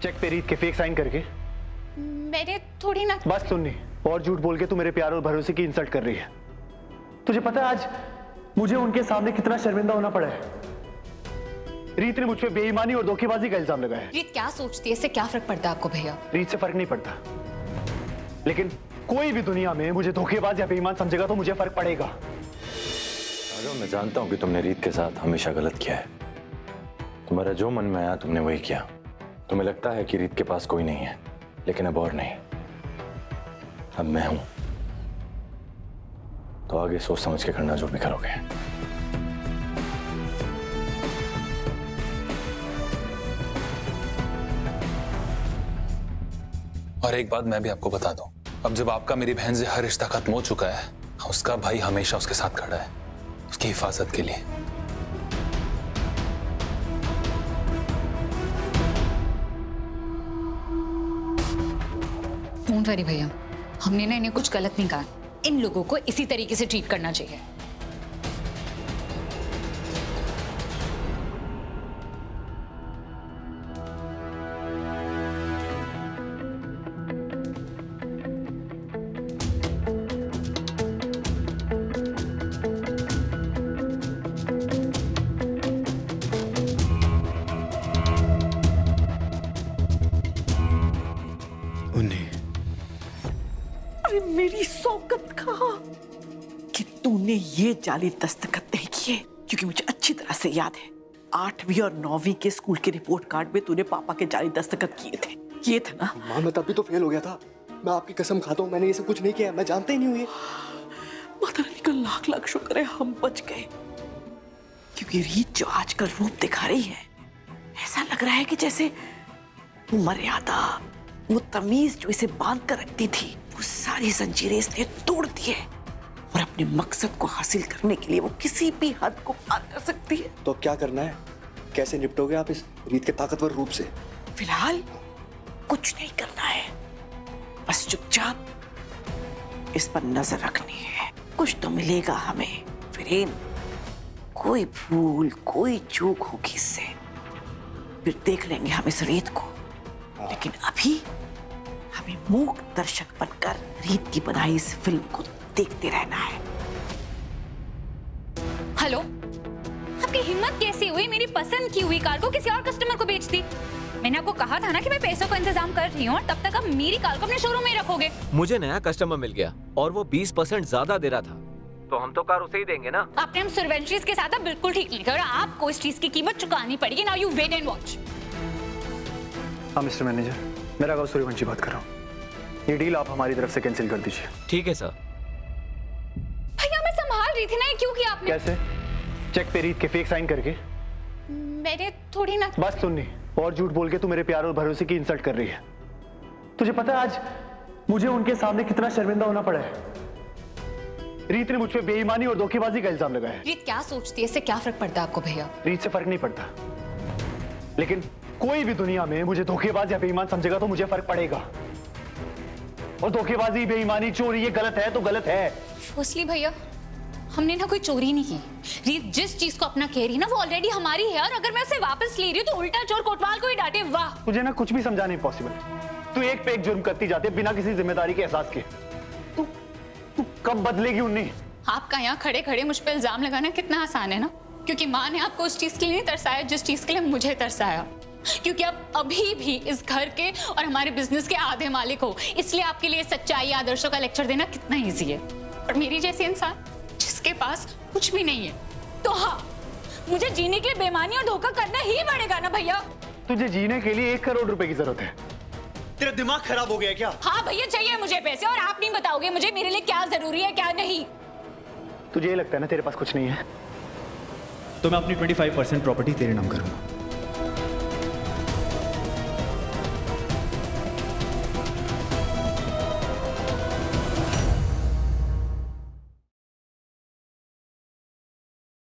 Check पे रीत के फेक साइन करके। मैंने थोड़ी ना। बस सुननी, और झूठ बोल के तू मेरे प्यार और भरोसे की इंसल्ट कर रही है। तुझे पता है आज मुझे उनके सामने कितना शर्मिंदा होना पड़ा है। रीत ने मुझ पे बेईमानी और धोखेबाजी का इल्जाम लगाया है। रीत क्या सोचती है, इससे क्या फर्क पड़ता है आपको भैया? रीत से फर्क नहीं पड़ता, लेकिन कोई भी दुनिया में मुझे धोखेबाज या बेईमान समझेगा तो मुझे फर्क पड़ेगा। मैं जानता हूं कि तुमने रीत के साथ हमेशा गलत किया है। तुम्हारा जो मन में आया तुमने वही किया। तुम्हें लगता है कि रीत के पास कोई नहीं है, लेकिन अब और नहीं, अब मैं हूं। तो आगे सोच समझ के करना जो भी करोगे। और एक बात मैं भी आपको बता दूं, अब जब आपका मेरी बहन से हर रिश्ता खत्म हो चुका है, उसका भाई हमेशा उसके साथ खड़ा है, उसकी हिफाजत के लिए। डोंट वरी भैया, हमने ना इन्हें कुछ गलत नहीं कहा। इन लोगों को इसी तरीके से ट्रीट करना चाहिए। अरे मेरी सौगत कहा कि तूने ये जाली दस्तखत नहीं किए, क्योंकि मुझे अच्छी तरह से याद है 8वीं और 9वीं के स्कूल के रिपोर्ट कार्ड में तूने पापा के जाली दस्तखत किए थे ना? माँ मैं तभी तो फेल हो गया था। मैं आपकी कसम खाता हूँ मैंने ये सब कुछ नहीं किया, मैं जानता ही नहीं हूँ ये। माता रानी का लाख लाख शुक्र है हम बच गए, क्योंकि रीत जो आजकल रूप दिखा रही है, ऐसा लग रहा है कि जैसे वो मर्यादा, वो तमीज जो इसे बांध कर रखती थी, वो सारी जंजीरें इसने तोड़ दी है और अपने मकसद को हासिल करने के लिए वो किसी भी हद को पार कर सकती है। तो क्या करना है, कैसे निपटोगे आप इस रीत के ताकतवर रूप से? फिलहाल कुछ नहीं करना है, बस चुपचाप इस पर नजर रखनी है। कुछ तो मिलेगा हमें वीरेन, कोई भूल कोई चूक होगी इससे, फिर देख लेंगे हम इस रीत को। लेकिन अभी हमें मूक दर्शक बनकर रीत की बनाई इस फिल्म को देखते रहना है। हेलो, आपकी हिम्मत कैसी हुई मेरी पसंद की हुई कार को किसी और कस्टमर को बेच दी? मैंने आपको कहा था ना कि मैं पैसों का इंतजाम कर रही हूँ और तब तक आप मेरी कार को अपने शोरूम में रखोगे। मुझे नया कस्टमर मिल गया और वो 20% ज्यादा दे रहा था, तो हम तो कार उसे ही देंगे ना। आपने हम सर्वेंट्रीज के साथ बिल्कुल ठीक नहीं किया और आपको इस चीज की कीमत चुकानी पड़ेगी। Now you wait and watch. हाँ मिस्टर मैनेजर, मेरा गाँव सूर्यवंशी बात कर रहा हूँ। ये डील आप हमारी तरफ से कैंसिल कर दीजिए। ठीक है सर। भैया मैं संभाल रही थी ना, ये क्यों किया आपने? कैसे? चेक पे रीत के फेक साइन करके। मैंने थोड़ी ना। बस सुननी, और झूठ बोल के तू मेरे प्यार और भरोसे की इंसल्ट कर रही है। तुझे पता है आज मुझे उनके सामने कितना शर्मिंदा होना पड़ा है। रीत ने मुझ पे बेईमानी और धोखेबाजी का इल्जाम लगाया है। रीत क्या सोचती है, इससे क्या फर्क पड़ता है आपको भैया? रीत से फर्क नहीं पड़ता, लेकिन कोई भी दुनिया में मुझे धोखेबाज या बेईमान समझेगा तो मुझे फर्क पड़ेगा। और धोखेबाजी, बेईमानी, चोरी ये गलत है तो गलत है। फर्स्टली भैया, हमने ना कोई चोरी नहीं की। रीत जिस चीज को अपना कह रही ना वो ऑलरेडी हमारी है, और अगर मैं उसे वापस ले रही हूँ तो उल्टा चोर कोतवाल को ही डांटे। वाह, तुझे ना कुछ भी समझाना इम्पॉसिबल है। तू एक पे एक जुर्म करती जाती है बिना किसी जिम्मेदारी के एहसास के। तू कब बदलेगी उन्नी? आपका यहाँ खड़े खड़े मुझ पे इल्जाम लगाना कितना आसान है ना, क्योंकि माँ ने आपको उस चीज के लिए नहीं तरसाया जिस चीज के लिए मुझे तरसाया। क्योंकि आप अभी भी इस घर के और हमारे बिजनेस के आधे मालिक हो, इसलिए आपके लिए सच्चाई, आदर्शों का लेक्चर देना कितना इजी है। और मेरी जैसे इंसान जिसके पास कुछ भी नहीं है, तो हाँ, मुझे जीने के लिए बेईमानी और धोखा करना ही पड़ेगा ना भैया। तुझे जीने के लिए 1 करोड़ रुपए की जरूरत है। तेरा दिमाग खराब हो गया क्या? हाँ भैया, चाहिए मुझे पैसे, और आप नहीं बताओगे मुझे मेरे लिए क्या जरूरी है क्या नहीं। तुझे ये लगता है ना तेरे पास कुछ नहीं है, तो मैं अपनी 25% प्रॉपर्टी तेरे नाम करूंगा।